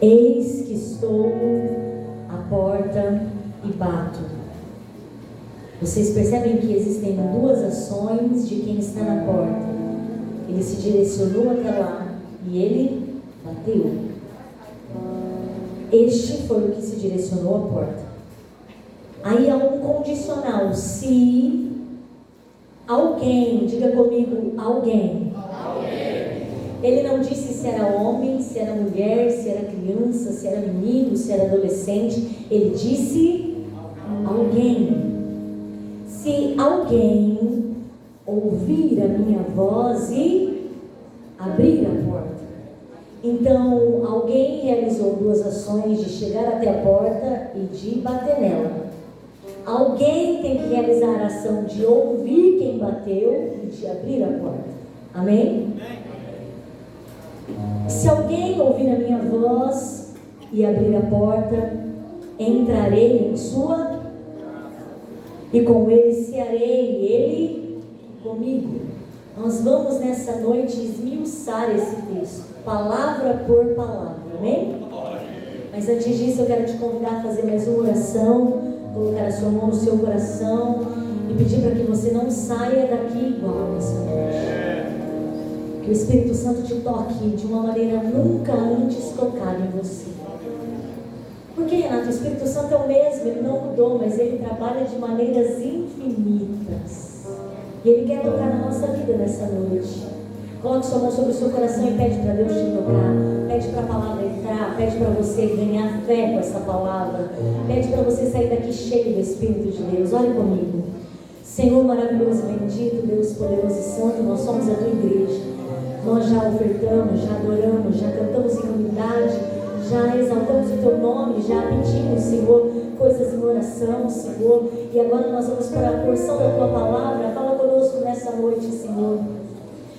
Eis que estou à porta e bato. Vocês percebem que existem duas ações de quem está na porta. Ele se direcionou até lá e ele bateu. Este foi o que se direcionou à porta. Aí há um condicional. Se alguém, diga comigo, alguém. Ele não disse se era homem, se era mulher, se era criança, se era menino, se era adolescente. Ele disse alguém. Se alguém ouvir a minha voz e abrir a porta. Então, alguém realizou duas ações de chegar até a porta e de bater nela. Alguém tem que realizar a ação de ouvir quem bateu e de abrir a porta. Amém? Se alguém ouvir a minha voz e abrir a porta, entrarei em sua e com ele cearei, e ele comigo. Nós vamos nessa noite esmiuçar esse texto, palavra por palavra, amém? Mas antes disso eu quero te convidar a fazer mais uma oração, colocar a sua mão no seu coração e pedir para que você não saia daqui igual nessa noite. Que o Espírito Santo te toque de uma maneira nunca antes tocada em você. Porque, Renato, o Espírito Santo é o mesmo, ele não mudou, mas ele trabalha de maneiras infinitas. E ele quer tocar na nossa vida nessa noite. Coloque sua mão sobre o seu coração e pede para Deus te tocar. Pede para a palavra entrar, pede para você ganhar fé com essa palavra. Pede para você sair daqui cheio do Espírito de Deus. Olhe comigo. Senhor maravilhoso e bendito, Deus poderoso e santo, nós somos a tua igreja. Nós já ofertamos, já adoramos, já cantamos em unidade, já exaltamos o teu nome, já pedimos, Senhor, coisas em oração, Senhor. E agora nós vamos para a porção da tua palavra. Fala conosco nessa noite, Senhor.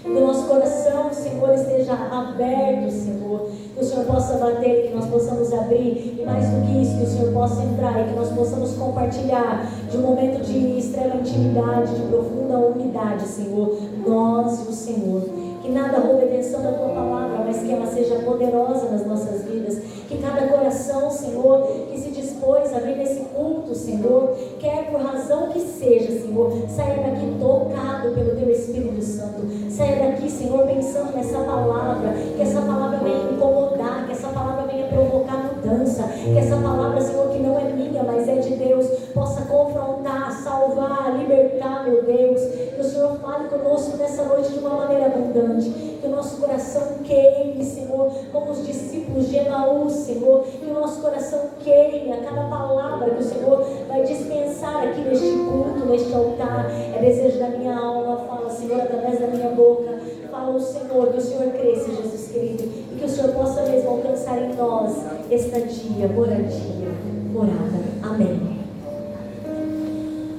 Que o nosso coração, Senhor, esteja aberto, Senhor. Que o Senhor possa bater, que nós possamos abrir. E mais do que isso, que o Senhor possa entrar e que nós possamos compartilhar de um momento de extrema intimidade, de profunda unidade, Senhor. Nós e o Senhor. Que nada roube a atenção da tua palavra, mas que ela seja poderosa nas nossas vidas. Que cada coração, Senhor, que se dispôs a vir nesse culto, Senhor, quer por razão que seja, Senhor, saia daqui tocado pelo teu Espírito Santo. Saia daqui, Senhor, pensando nessa palavra, que essa palavra venha incomodar, que essa palavra venha provocar mudança, que essa palavra, Senhor, que não é minha, mas é de Deus, possa confrontar, salvar, libertar, meu Deus. Que o Senhor fale conosco nessa noite de uma maneira abundante. Que o nosso coração queime, Senhor, como os discípulos de Emaús, Senhor. Que o nosso coração queime a cada palavra que o Senhor vai dispensar aqui neste culto, neste altar. É desejo da minha alma. Fala, Senhor, através da minha boca. Fala o Senhor, que o Senhor cresça, Jesus querido. E que o Senhor possa mesmo alcançar em nós estadia, moradia, morada. Amém.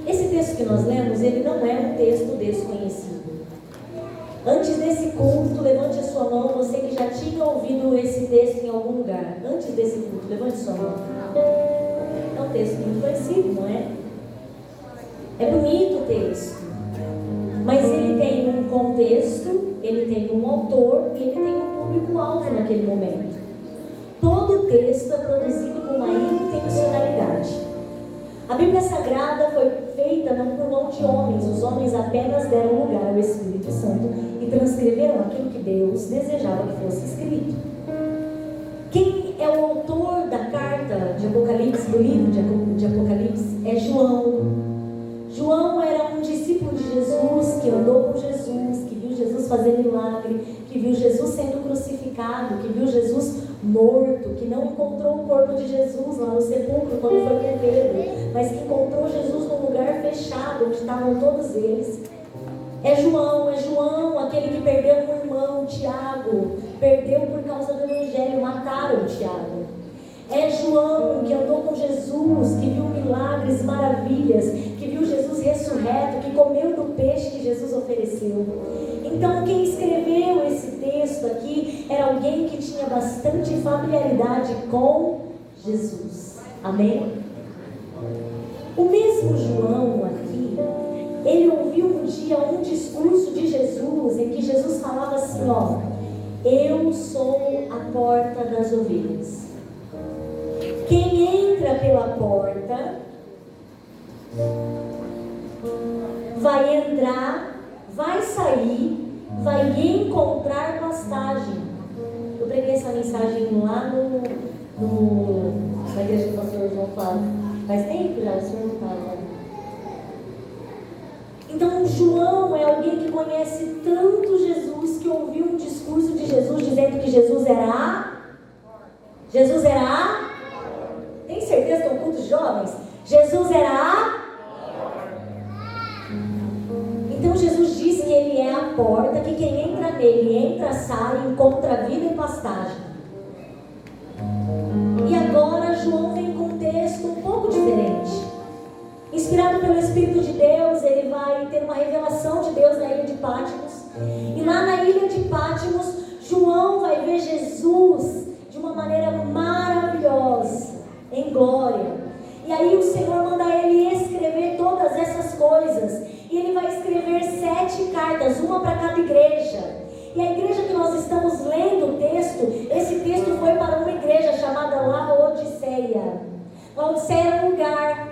Esse texto que nós lemos, ele não é um texto desconhecido. Antes desse culto, levante a sua mão, você que já tinha ouvido esse texto em algum lugar. Antes desse culto, levante sua mão. É um texto muito conhecido, não é? É bonito o texto. Mas ele tem um contexto, ele tem um autor e ele tem um público-alvo naquele momento. Todo o texto é produzido com uma intencionalidade. A Bíblia Sagrada foi feita não por mão de homens. Os homens apenas deram lugar ao Espírito Santo e transcreveram aquilo que Deus desejava que fosse escrito. Quem é o autor da carta de Apocalipse, do livro de Apocalipse? É João. João era um discípulo de Jesus, que andou com Jesus, que viu Jesus fazer milagre, que viu Jesus sendo crucificado, que viu Jesus morto, que não encontrou o corpo de Jesus lá no sepulcro quando foi com Pedro, mas que encontrou Jesus num lugar fechado, onde estavam todos eles. É João, aquele que perdeu um irmão, Tiago, perdeu por causa do evangelho, mataram Tiago. É João que andou com Jesus, que viu milagres, maravilhas, que viu Jesus ressurreto, que comeu do peixe que Jesus ofereceu. Então quem escreveu esse texto aqui era alguém que tinha bastante familiaridade com Jesus. Amém? O mesmo João aqui, ele ouviu um dia um discurso de Jesus, em que Jesus falava assim, ó: eu sou a porta das ovelhas. Quem entra pela porta vai entrar, vai sair, vai encontrar pastagem. Eu preguei essa mensagem lá na igreja do pastor João Flávio. Faz tempo já, o senhor não estava. Então João é alguém que conhece tanto Jesus, que ouviu um discurso de Jesus dizendo que Jesus era tem certeza que é um culto de jovens? Jesus era Então Jesus diz que ele é a porta, que quem entra nele, entra, sai, encontra vida e pastagem. E agora João vem com um texto um pouco diferente. Inspirado pelo Espírito de Deus, ele vai ter uma revelação de Deus na ilha de Patmos. E lá na ilha de Patmos, João vai ver Jesus de uma maneira maravilhosa, em glória. E aí o Senhor manda ele escrever todas essas coisas. E ele vai escrever 7 cartas, uma para cada igreja. E a igreja que nós estamos lendo o texto, esse texto foi para uma igreja chamada Laodiceia. Laodiceia era um lugar,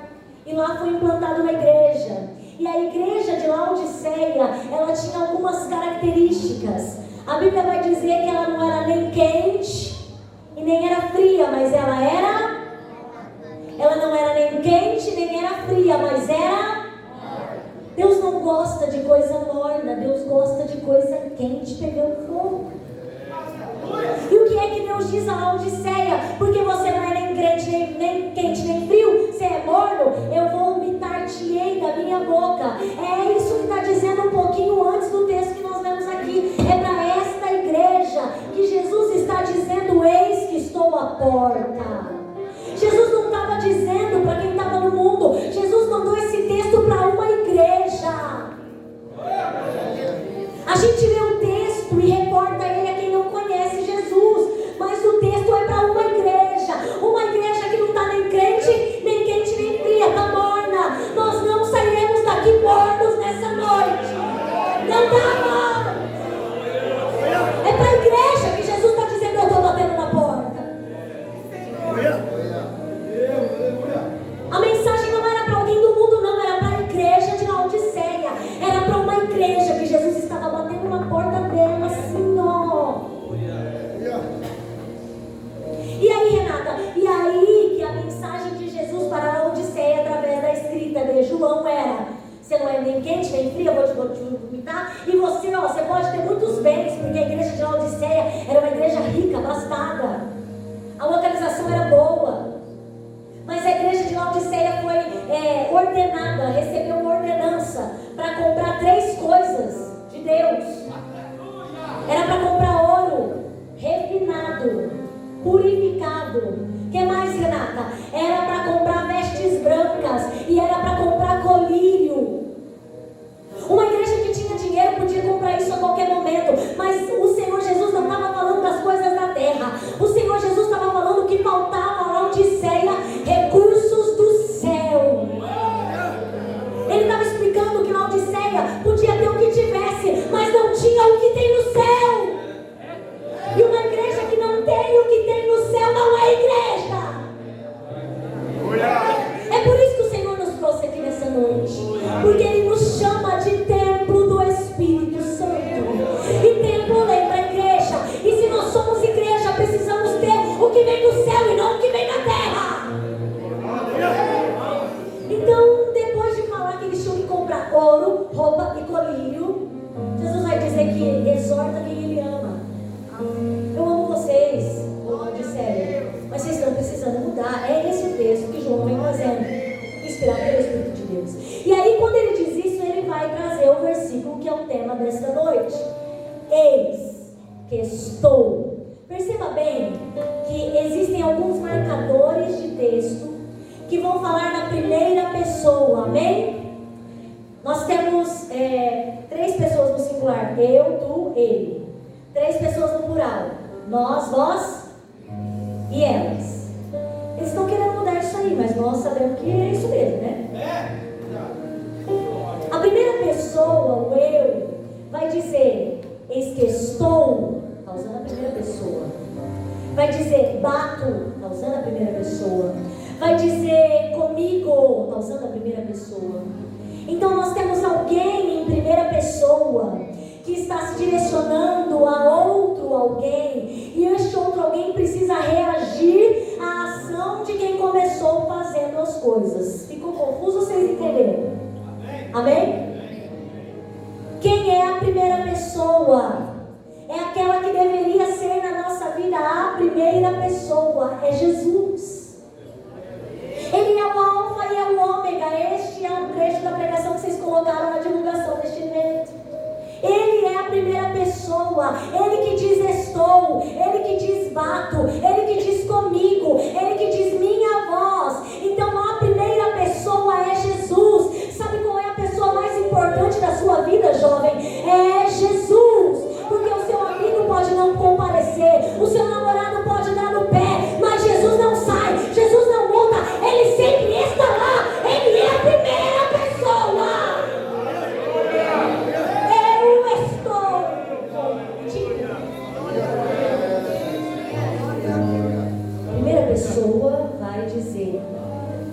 e lá foi implantada uma igreja. E a igreja de Laodiceia, ela tinha algumas características. A Bíblia vai dizer que ela não era nem quente e nem era fria, mas ela não era nem quente nem era fria, mas era. Deus não gosta de coisa morna, Deus gosta de coisa quente pegando fogo. E o que é que Deus diz a Laodiceia? Porque você não é nem crente, nem quente, nem frio, você é morno, eu vou vomitar-te-ei da minha boca. É isso que está dizendo um pouquinho antes do texto que nós lemos aqui. É para esta igreja que Jesus está dizendo: eis que estou à porta. Jesus não estava dizendo para quem estava no mundo, Jesus mandou esse texto para uma igreja. A gente lê o texto e reporta ele a quem não conhece Jesus, mas o texto é para uma igreja que não está nem crente, nem quente, nem fria, está morna. Nós não sairemos daqui mornos nessa noite. Não está. É para a igreja que Jesus está dizendo: eu estou batendo na porta. A mensagem não era para alguém do mundo, não, era para a igreja de Laodiceia. Era para uma igreja que Jesus estava batendo na porta dela, assim, ó. E aí, Renata? E aí que a mensagem de Jesus para a Laodiceia, através da escrita de João, era: você não é nem quente, nem frio, eu vou te vomitar. E você pode ter muitos bens, porque a igreja de Laodiceia era uma igreja rica, abastada. A localização era boa. Mas a igreja de Laodiceia foi ordenada, recebeu uma ordenança para comprar 3 coisas de Deus. Era para comprar ouro refinado, purificado. O que mais, Renata? Era para comprar vestes brancas e era para comprar colírio. Uma igreja que tinha dinheiro podia comprar isso a qualquer momento, mas o Senhor Jesus não estava falando das coisas da terra. O Senhor Jesus estava falando que faltava a Laodiceia recursos do céu. Ele estava explicando que Laodiceia podia ter o que tivesse, mas não tinha o que tem no céu. E uma igreja que não tem o que tem no céu não é igreja. É por isso que o Senhor nos trouxe aqui nessa noite, porque Ele nos chama de templo do Espírito Santo. E templo lembra a igreja. E se nós somos igreja, precisamos ter o que vem do céu e não o que vem da terra. Então, depois de falar que eles tinham que comprar ouro, roupa e colírio, Jesus vai dizer que exorta quem Ele ama. Eu amo vocês, Laodiceia, mas vocês estão precisando mudar. É esse o texto que João vem fazendo, inspirado pelo Espírito de Deus. E aí, quando ele diz isso, ele vai trazer o versículo que é o tema desta noite: eis que estou. Perceba bem que existem alguns marcadores de texto que vão falar na primeira pessoa, amém? Nós temos 3 pessoas no singular: eu, tu, ele. 3 pessoas no plural: nós, vós e elas. Eles estão querendo mudar isso aí, mas nós sabemos que é isso mesmo, né? A primeira pessoa, o eu, vai dizer: eis que estou. Está usando a primeira pessoa. Vai dizer bato, está usando a primeira pessoa. Vai dizer comigo, está usando a primeira pessoa. Então nós temos alguém em primeira pessoa que está se direcionando a outro alguém, e este outro alguém precisa reagir à ação de quem começou fazendo as coisas. Ficou confuso? Vocês entenderam? Amém? Quem é a primeira pessoa? É aquela que deveria ser na nossa vida a primeira pessoa. É Jesus. Ele é o alfa e é o ômega. Este é um trecho da pregação que vocês colocaram na divulgação deste evento. Ele é a primeira pessoa. Ele que diz estou, ele que diz bato, ele que diz comigo, ele que diz minha voz. Então a primeira pessoa é Jesus. Sabe qual é a pessoa mais importante da sua vida, jovem? É Jesus. Porque o seu amigo pode não comparecer, o seu namorado pode dar no pé, mas Jesus não sai, Jesus não muda, ele sempre está lá. Ele é a primeira pessoa. Eu estou contigo. A primeira pessoa vai dizer: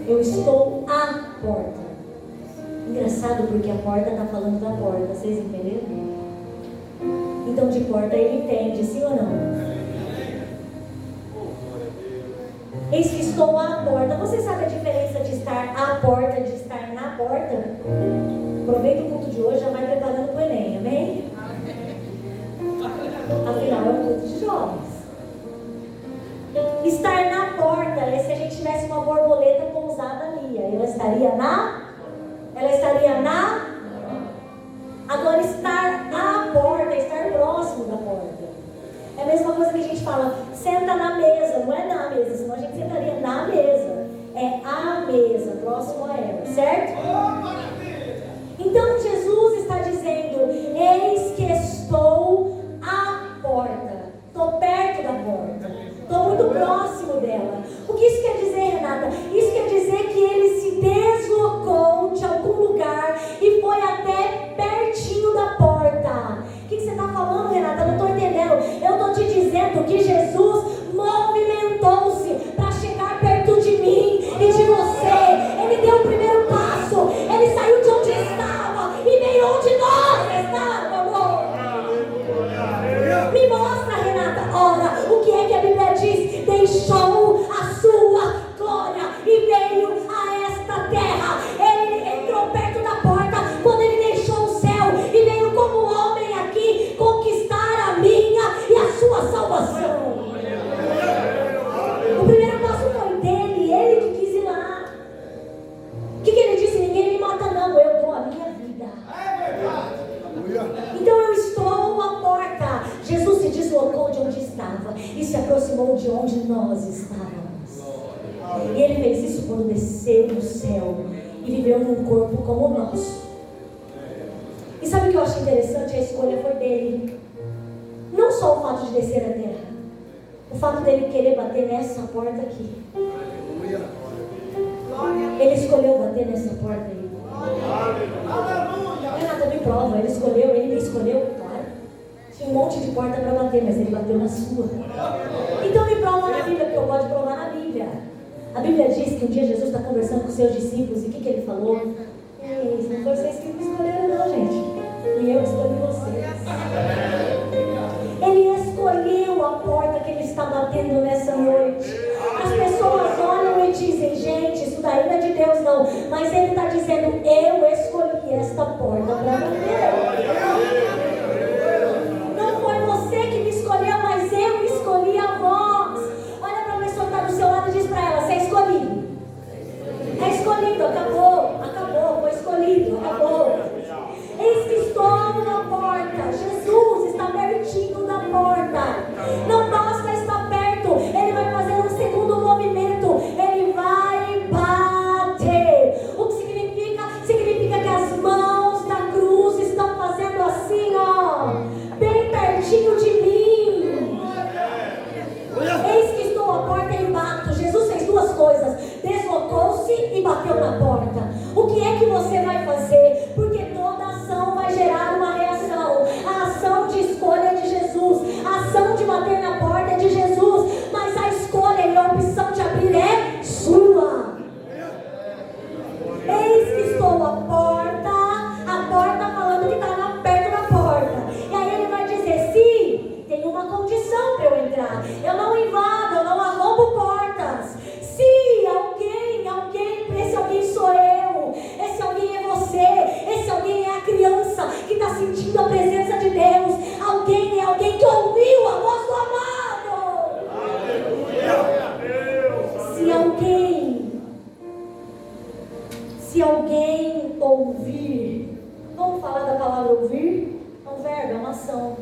eu estou à porta. Engraçado, porque a porta está falando da porta, vocês entenderam? Então de porta ele entende, sim ou não? Eis que estou à porta. Você sabe a diferença de estar à porta e de estar na porta? Aproveita o culto de hoje, já vai preparando para o Enem, amém? Afinal é um culto de jovens. Estar na porta é se a gente tivesse uma borboleta pousada ali. Ela estaria na? Agora estar à porta, estar próximo da porta. É a mesma coisa que a gente fala, senta na mesa, não é na mesa, senão a gente sentaria na mesa. É a mesa, próximo a ela, certo? Então Jesus está dizendo: eis que estou à porta. Estou perto da porta. Estou muito próximo dela. O que isso quer dizer, Renata? Isso quer dizer que ele se deslocou de algum lugar e foi até pertinho da porta. O que você está falando, Renata? Eu não estou entendendo. Eu estou te dizendo que Jesus movimentou-se para chegar perto de mim e de você. Ele deu o primeiro passo. Ele saiu de onde estava e veio onde nós estávamos. Me mostra, Renata. Ora, o que é que a Bíblia diz? Deixou a sua glória e veio a esta terra. Ele entrou perto da porta quando ele deixou o céu e veio como homem aqui conquistar a minha e a sua salvação. O primeiro passo foi dele, ele que quis ir lá. O que ele disse? Ninguém me mata não, eu dou a minha vida. Então eu estou à porta. Jesus se deslocou de onde estava e se aproximou de onde nós estávamos. E ele fez isso quando desceu do céu e viveu num corpo como o nosso. E sabe o que eu acho interessante? A escolha foi dele. Não só o fato de descer a terra, o fato dele querer bater nessa porta aqui. Ele escolheu bater nessa porta aí. Renata, me prova, ele escolheu, ele me escolheu, claro. Tinha um monte de porta para bater, mas ele bateu na sua. Então me prova na Bíblia, porque eu gosto de provar na Bíblia. A Bíblia diz que um dia Jesus está conversando com os seus discípulos, e o que ele falou? Ei, não foi vocês que me escolheram não, gente. E eu escolhi vocês. Ele escolheu a porta que ele está batendo nessa noite. As pessoas olham e dizem: gente, isso daí não é de Deus não. Mas ele está dizendo: eu escolhi esta porta para bater. Não foi você que me escolheu, mas eu escolhi a vós. Olha para a pessoa que está do seu lado e diz para ela: você é escolhido. É escolhido, acabou, foi escolhido, acabou. Eis que estou na porta. Jesus está pertinho da porta. Não basta estar perto, ele vai fazer um segundo movimento. Ele vai bater. O que significa? Significa que as mãos da cruz estão Se alguém ouvir, vamos falar da palavra ouvir? É um verbo, é uma ação.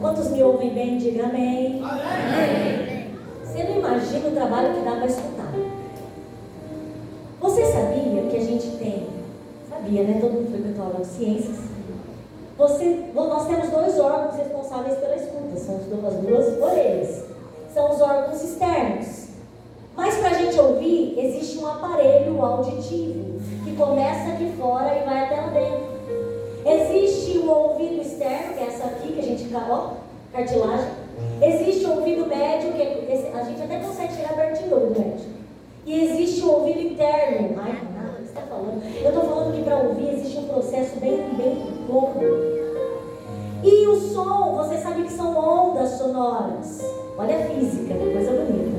Quantos me ouvem bem? Diga amém. Amém. Você não imagina o trabalho que dá para escutar. Você sabia que a gente tem, sabia, né? Todo mundo frequentou a aula de ciências. Nós temos 2 órgãos responsáveis pela escuta, são as 2 orelhas. São os órgãos externos. Mas para a gente ouvir, existe um aparelho auditivo que começa aqui fora e vai até lá dentro. Existe o ouvido externo, que é essa aqui, que a gente cartilagem. Existe o ouvido médio, que a gente até consegue chegar pertinho do ouvido médio. E existe o ouvido interno. Ai, nada, o que você está falando? Eu estou falando que para ouvir existe um processo bem longo. E o som, você sabe que são ondas sonoras. Olha a física, que coisa bonita.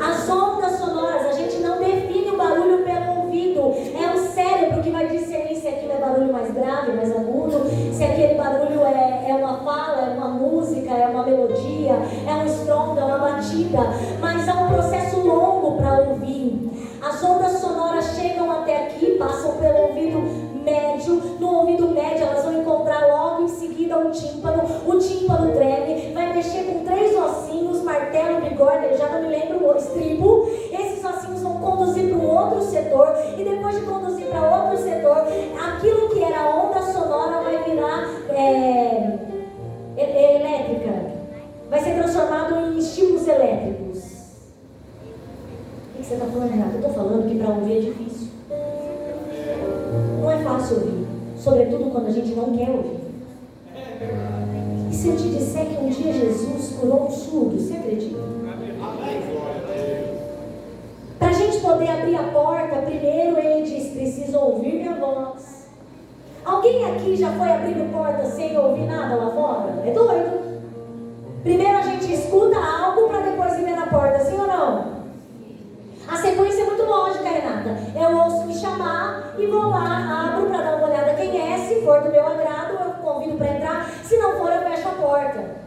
As ondas sonoras, a gente não define o barulho pelo ouvido. É o cérebro que vai discernir se aquilo é barulho mais grave, mais agudo, se aquele barulho é uma fala, é uma música, é uma melodia, é um estrondo, é uma batida. Mas há um processo longo para ouvir. As ondas sonoras chegam até aqui, passam pelo ouvido médio. No ouvido médio elas vão encontrar logo em seguida o tímpano. O tímpano treme, vai mexer com 3 ossinhos, martelo, bigorna, eu já não me lembro, o estribo. Esses ossinhos vão conduzir para um outro setor, e depois de conduzir para outro setor, aquilo que era onda sonora vai virar elétrica, vai ser transformado em estímulos elétricos. O que você está falando, Renata? Eu estou falando que para ouvir é difícil. Não é fácil ouvir, sobretudo quando a gente não quer ouvir. E se eu te disser que um dia Jesus curou um surdo, você acredita? Para a gente poder abrir a porta, primeiro ele diz: preciso ouvir minha voz. Alguém aqui já foi abrindo porta sem ouvir nada lá fora? É doido. Primeiro a gente escuta algo para depois ir ver na porta, sim ou não? A sequência é muito lógica, Renata. Eu ouço me chamar e vou lá, abro para dar uma olhada quem é. Se for do meu agrado, eu convido para entrar. Se não for, eu fecho a porta.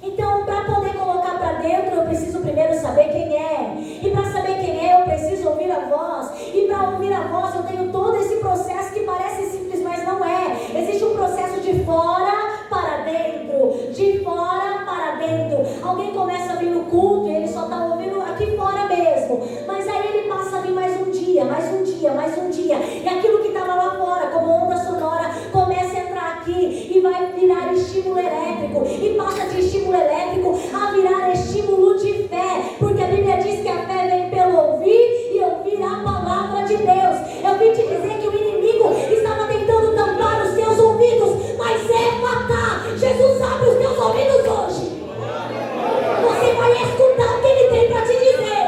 Então, para poder colocar para dentro, eu preciso primeiro saber quem é. E para saber quem é, eu preciso ouvir a voz. E para ouvir a voz, eu tenho todo esse processo que parece simples, mas não é. Existe um processo de fora para dentro. De fora para dentro. Alguém começa a vir no culto e ele só está ouvindo aqui fora mesmo. Mas aí ele passa a vir mais um dia, mais um dia, mais um dia. E aquilo que estava lá fora, como onda sonora, começa a entrar aqui e vai virar estímulo elétrico. E passa de estímulo elétrico a virar estímulo de fé. Porque a Bíblia diz que a fé vem pelo ouvir e ouvir a palavra de Deus. Eu vim te dizer que o inimigo estava tentando tampar os seus ouvidos, mas matar. Jesus abre os teus ouvidos hoje. Você vai escutar o que ele tem para te dizer.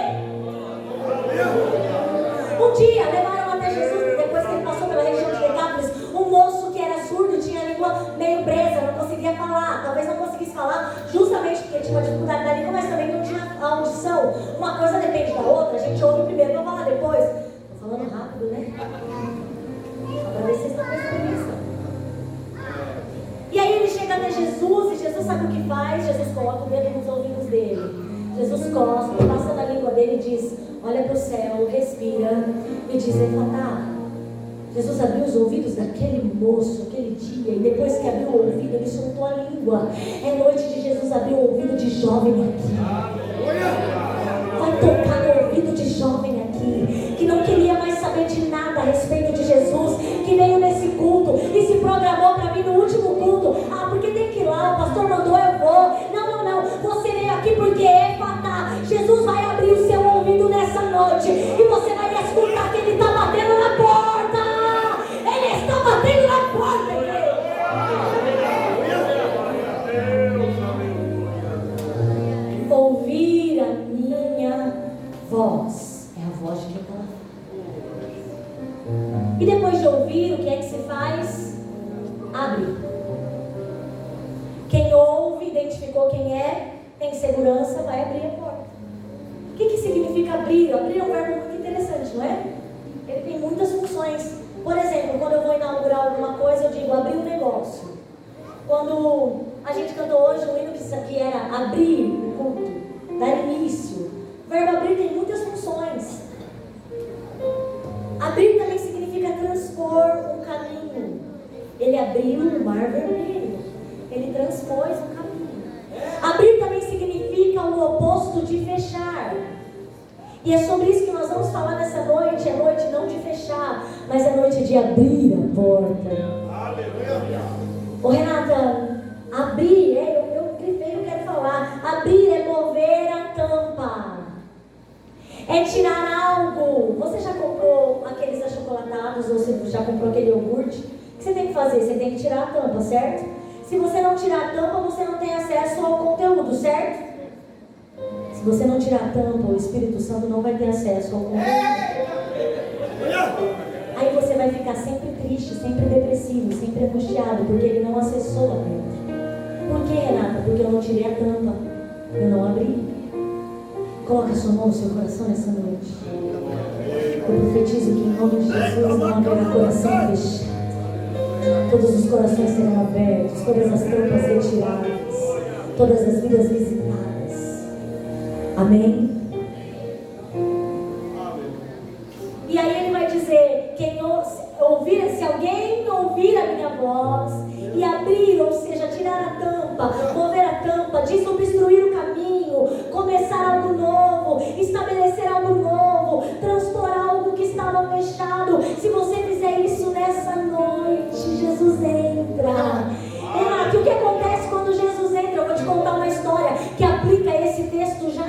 Um dia levaram até Jesus, depois que ele passou pela região de Decápolis, um moço que era surdo, tinha a língua meio presa, não conseguia falar, talvez não conseguisse falar, justamente porque tinha uma dificuldade da língua, mas também não tinha a audição. Uma coisa depende da outra, a gente ouve primeiro, não falar depois. Estou falando rápido, né? Só para ver se vocês estão prestando atenção. E aí ele chega até Jesus, e Jesus sabe o que faz. Jesus coloca o dedo nos ouvidos dele. Jesus cospe, passa na língua dele e diz: olha para o céu, respira e diz: Efatá. Jesus abriu os ouvidos daquele moço, aquele dia, e depois que abriu o ouvido, ele soltou a língua. É noite de Jesus abrir o ouvido de jovem aqui. Vai tocar no ouvido de jovem aqui, que não queria mais saber de nada a respeito de Jesus, que veio nesse culto e se programou para vir no último culto. Ah, porque tem que ir lá, o pastor mandou, eu vou. Não. Você veio aqui porque é fatal. Jesus vai abrir o seu ouvido nessa noite e você vai escutar que ele está batendo na porta. Ele está batendo na porta, ouvir a minha voz. É a voz de quem está lá. E depois de ouvir, o que é que se faz? Abre. Quem ouve, identificou quem é, tem segurança, vai abrir a porta. O que significa abrir? Abrir é um verbo muito interessante, não é? Ele tem muitas funções. Por exemplo, quando eu vou inaugurar alguma coisa, eu digo abrir um negócio. Quando a gente cantou hoje um hino que isso aqui era abrir o culto, dar início. O verbo abrir tem muitas funções. Abrir também abriu o mar vermelho. Ele transpôs o caminho. Abrir também significa o oposto de fechar. E é sobre isso que nós vamos falar nessa noite. É noite não de fechar, mas é noite de abrir a porta. Aleluia. Ô Renata, abrir, eu grifei, eu quero falar. Abrir é mover a tampa. É tirar algo. Você já comprou aqueles achocolatados ou você já comprou aquele iogurte? O que você tem que fazer? Você tem que tirar a tampa, certo? Se você não tirar a tampa, você não tem acesso ao conteúdo, certo? Se você não tirar a tampa, o Espírito Santo não vai ter acesso ao conteúdo. Aí você vai ficar sempre triste, sempre depressivo, sempre angustiado, porque ele não acessou lá dentro. Por que, Renata? Porque eu não tirei a tampa, eu não abri. Coloca a sua mão no seu coração nessa noite. Eu profetizo que em nome de Jesus não haverá coração fechado. Todos os corações serão abertos, todas as tampas retiradas, todas as vidas visitadas. Amém? E aí ele vai dizer, se alguém ouvir a minha voz e abrir, ou seja, tirar a tampa, mover a tampa, desobstruir o caminho, começar algo novo, estabelecer algo novo, transpor algo que estava fechado. Se você fizer isso nessa noite, Jesus entra. Renato, o que acontece quando Jesus entra? Eu vou te contar uma história que aplica esse texto já.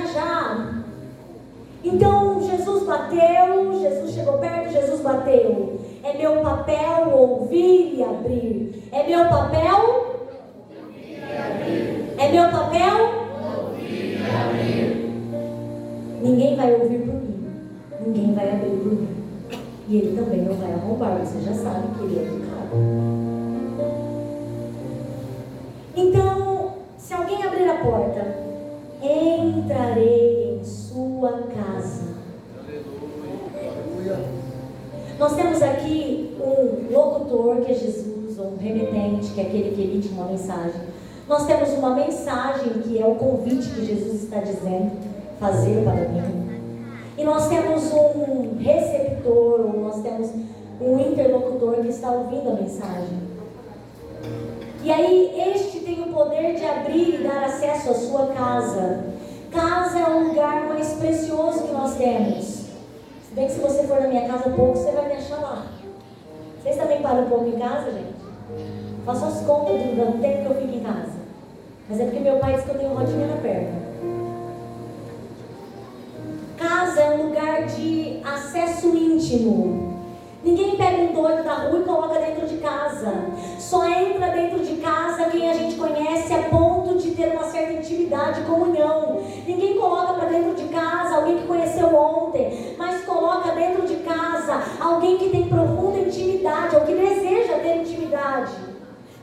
Então Jesus bateu, Jesus chegou perto, Jesus bateu. É meu papel ouvir e abrir. É meu papel ouvir e abrir. É meu papel ouvir e abrir. Ninguém vai ouvir por mim, ninguém vai abrir por mim. E ele também não vai arrombar, você já sabe que ele é educado. Então, se alguém abrir a porta, entrarei em sua casa. Nós temos aqui um locutor, que é Jesus, ou um remetente, que é aquele que emite uma mensagem. Nós temos uma mensagem, que é o convite que Jesus está dizendo, fazer para mim. E nós temos um receptor, ou nós temos um interlocutor que está ouvindo a mensagem. E aí, este tem o poder de abrir e dar acesso à sua casa. Casa é o lugar mais precioso que nós temos. Se bem que se você for na minha casa pouco, você vai me achar lá. Vocês também param um pouco em casa, gente? Faço as contas do tempo que eu fico em casa. Mas é porque meu pai diz que eu tenho rodinha na perna. Casa é um lugar de acesso íntimo. Ninguém pega um doido da rua e coloca dentro de casa. Só entra dentro de casa quem a gente conhece a ponto de ter uma certa intimidade, comunhão. Ninguém coloca para dentro de casa alguém que conheceu ontem, mas coloca dentro de casa alguém que tem profunda intimidade, ou que deseja ter intimidade.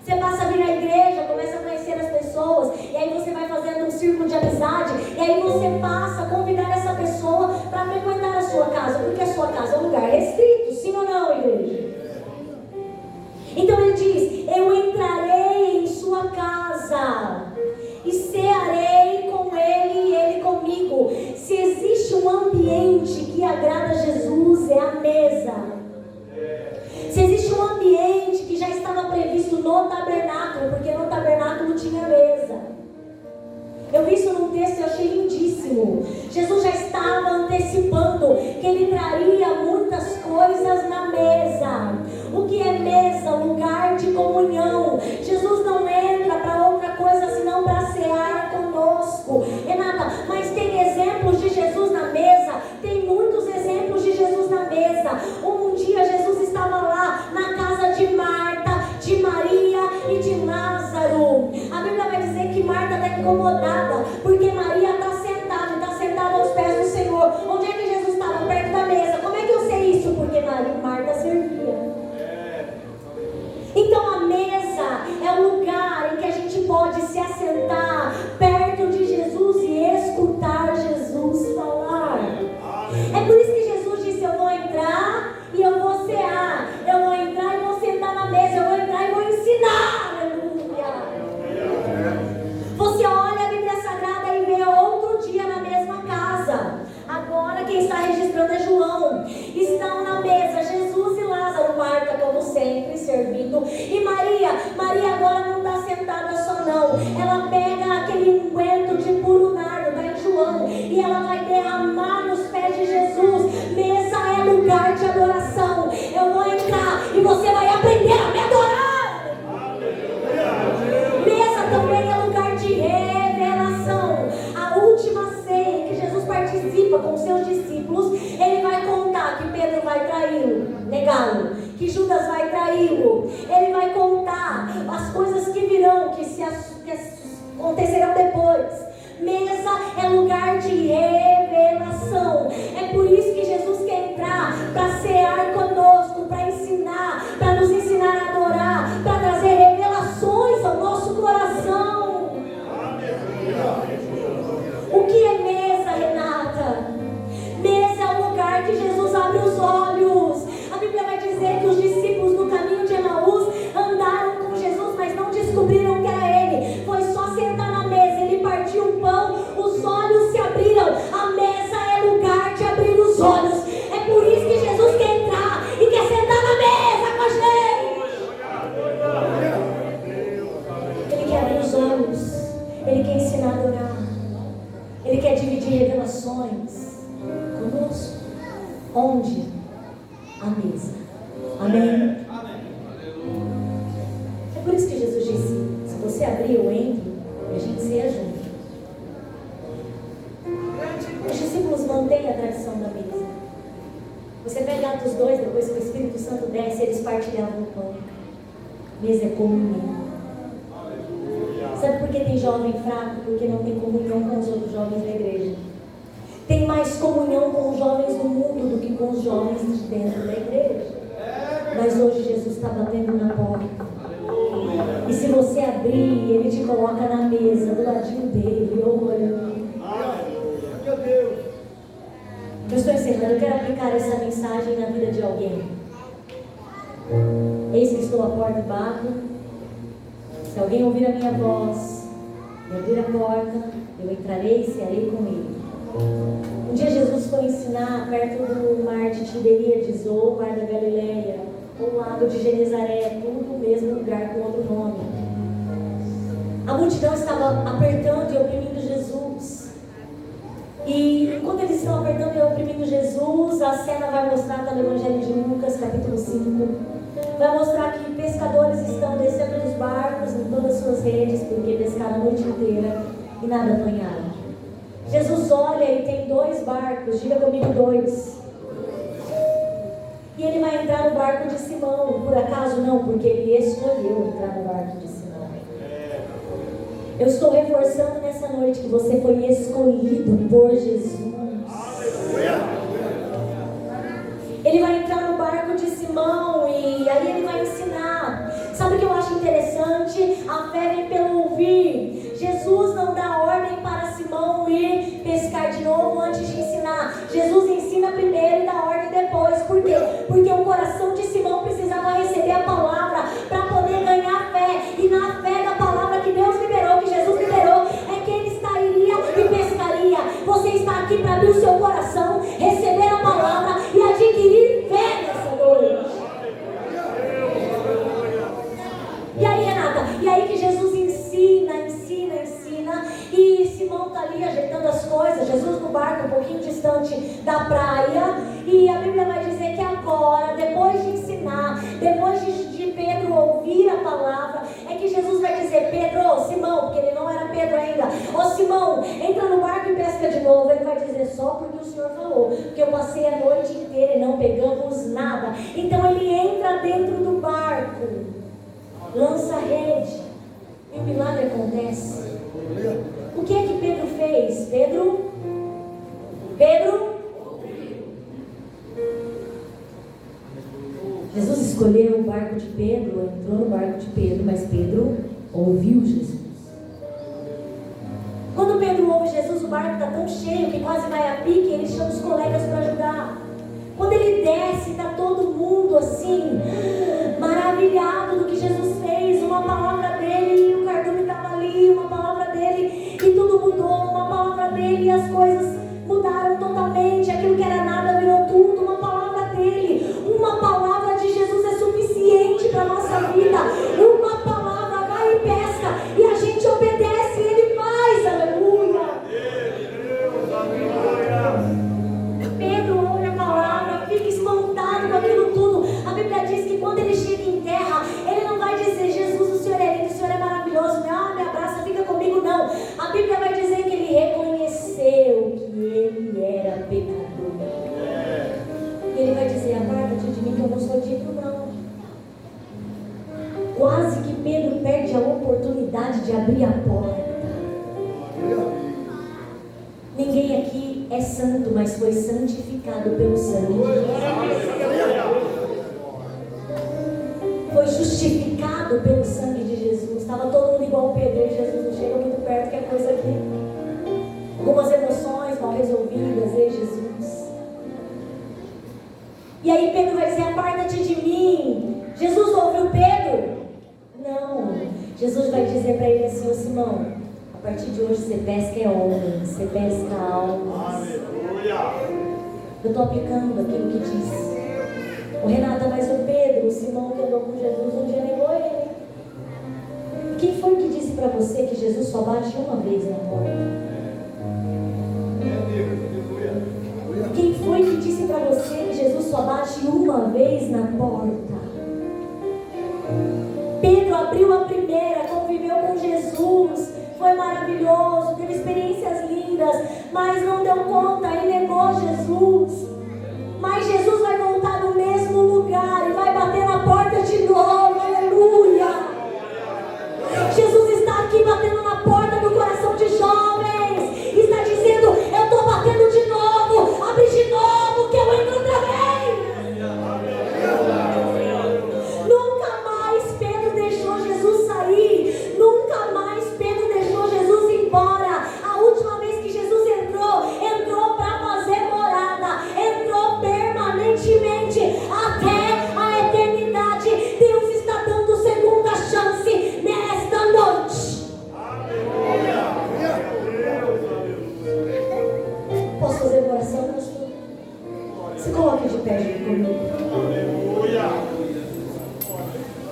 Você passa a vir à igreja, começa a conhecer as pessoas, e aí você vai fazendo um círculo de amizade, e aí você passa a convidar essa pessoa para frequentar a sua casa, porque a sua casa é um lugar restrito, sim ou não, igreja? Então ele diz, eu entrarei em sua casa, e cearei com ele e ele comigo. Se existe um ambiente que agrada a Jesus, é a mesa. Se existe um ambiente que já estava previsto no tabernáculo, porque no tabernáculo tinha mesa. Eu vi isso num texto e eu achei lindíssimo. Jesus já estava antecipando que ele traria muitas coisas na mesa. O que é mesa? Lugar de comunhão. Jesus não entra para outra coisa senão para cear conosco. Renata, mas tem exemplos de Jesus na mesa? Tem muitos exemplos de Jesus na mesa. Um dia Jesus estava lá na casa de Marta, de Maria e de Lázaro. A Bíblia vai dizer que Marta está incomodada, porque Maria está sentada aos pés do Senhor. Onde é que Jesus estava? Perto da mesa. Como é que eu sei isso? Porque Marta seus discípulos, ele vai contar que Pedro vai traí-lo, negá-lo, que Judas vai traí-lo. Ele vai contar as coisas que virão, que acontecerão depois. Mesa é lugar de revelação. É por isso que Jesus quer entrar para cear conosco, para ensinar, para nos ensinar a adorar, para trazer revelações ao nosso coração. O que é mesa, Renata? Mesa é o lugar que Jesus abre os olhos. A Bíblia vai dizer que os discípulos no caminho de Emaús andaram com Jesus, mas não descobriram que era ele. Foi só sentar na mesa, ele partiu o pão, os olhos se abriram. A mesa é lugar de abrir os olhos. É por isso que Jesus quer entrar e quer sentar na mesa com a gente. Ele quer abrir os olhos, ele quer ensinar a adorar, ele quer dividir revelações conosco. Onde? A mesa. Amém? É por isso que Jesus disse: se você abrir, eu entro e a gente ceia junto. Os discípulos mantêm a tradição da mesa. Você pega Atos 2, depois que o Espírito Santo desce, eles partilhavam o pão. Mesa é comunhão. Sabe por que tem jovem fraco? Porque não tem comunhão com os outros jovens da igreja. Tem mais comunhão com os jovens do mundo do que com os jovens de dentro da igreja. Mas hoje Jesus está batendo na porta. E se você abrir, ele te coloca na mesa, do ladinho dele. Oh, meu Deus. Eu estou encerrando, eu quero aplicar essa mensagem na vida de alguém. Eis que estou à porta e bato. Se alguém ouvir a minha voz e abrir a porta, eu entrarei e cearei com ele. Um dia Jesus foi ensinar perto do mar de Tiberíades, ou mar da Galileia, ou lago de Genezaré, tudo no mesmo lugar com outro nome. A multidão estava apertando e oprimindo Jesus. E enquanto eles estão apertando e oprimindo Jesus, a cena vai mostrar, está no Evangelho de Lucas, capítulo 5. Vai mostrar que pescadores estão descendo dos barcos em todas as suas redes, porque pescaram a noite inteira e nada apanharam. Jesus olha e tem 2 barcos, diga comigo 2. E ele vai entrar no barco de Simão, por acaso não, porque ele escolheu entrar no barco de Simão. Eu estou reforçando nessa noite que você foi escolhido por Jesus. Ele vai entrar no barco de Simão e aí ele vai ensinar. Sabe o que eu acho interessante? A fé vem pelo ouvir. Jesus não dá ordem para Simão ir pescar de novo antes de ensinar. Jesus ensina primeiro e dá ordem depois. Por quê? Porque o coração de Simão precisava receber a palavra para poder ganhar fé. E na fé da palavra que Deus liberou, que Jesus liberou, é que ele estaria e pescaria. Você está aqui para abrir o seu coração, receber a palavra e adquirir fé nessa noite. E aí, Renata, e aí que Jesus ensina. E Simão está ali ajeitando as coisas, Jesus no barco um pouquinho distante da praia. E a Bíblia vai dizer que agora, depois de ensinar, depois de Pedro ouvir a palavra, é que Jesus vai dizer: Pedro, Simão, porque ele não era Pedro ainda, ô Simão, entra no barco e pesca de novo. Ele vai dizer: só porque o Senhor falou, porque eu passei a noite inteira e não pegamos nada. Então ele entra dentro do barco, lança a rede e o milagre acontece. O que é que Pedro fez? Pedro? Jesus escolheu o barco de Pedro, entrou no barco de Pedro, mas Pedro ouviu Jesus. Quando Pedro ouve Jesus, o barco está tão cheio que quase vai a pique, ele chama os colegas para ajudar. Quando ele desce, está todo mundo assim, maravilhado do que Jesus fez. Uma palavra dele, o cardume estava ali, uma palavra dele, e tudo mudou. Uma palavra dele e as coisas mudaram totalmente. Aquilo que era nada virou tudo. Uma palavra dele, uma palavra de Jesus é suficiente para a nossa vida. Uma palavra, vai e pesca, e a gente obedece e ele faz. Aleluia. Pedro ouve a palavra, fica espantado com aquilo tudo. A Bíblia diz que quando ele chega em terra, ele não vai dizer: Jesus, o Senhor é lindo, o Senhor é maravilhoso, me abraça, fica comigo, não. A Bíblia vai dizer que ele reconheceu que de abrir a porta. Ninguém aqui é santo, mas foi santificado pelo sangue. Foi justificado pelo sangue de Jesus. Estava todo mundo igual o Pedro, e Jesus não chega muito perto, que é coisa aqui. Algumas emoções mal resolvidas, ei Jesus. E aí Pedro vai dizer: aparta-te de mim. Jesus ouviu Pedro? Não. Jesus vai dizer para ele assim: ô Simão, a partir de hoje você pesca homens, você pesca almas. Eu estou aplicando aquilo que disse. O Renata, mas o Pedro, o Simão que andou com Jesus, um dia negou ele. E quem foi que disse para você que Jesus só bate uma vez na porta? Quem foi que disse para você que Jesus só bate uma vez na porta? Pedro abriu a primeira, conviveu com Jesus, foi maravilhoso, teve experiências lindas, mas não deu conta e negou Jesus. Mas Jesus vai voltar no mesmo lugar e vai bater na porta de novo, aleluia. Jesus está aqui batendo na porta do coração de jovens, está dizendo: eu estou batendo de novo, abre de novo que eu entro outra vez. Nunca mais Pedro deixou Jesus sair, nunca mais Pedro deixou Jesus ir embora. A última vez que Jesus entrou para fazer morada, entrou permanentemente até a eternidade. Deus está dando segunda chance nesta noite. Posso fazer uma oração, pastor? Se coloque de pé junto comigo.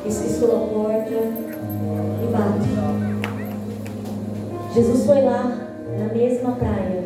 Esqueceu a porta e bate. Jesus foi lá na mesma praia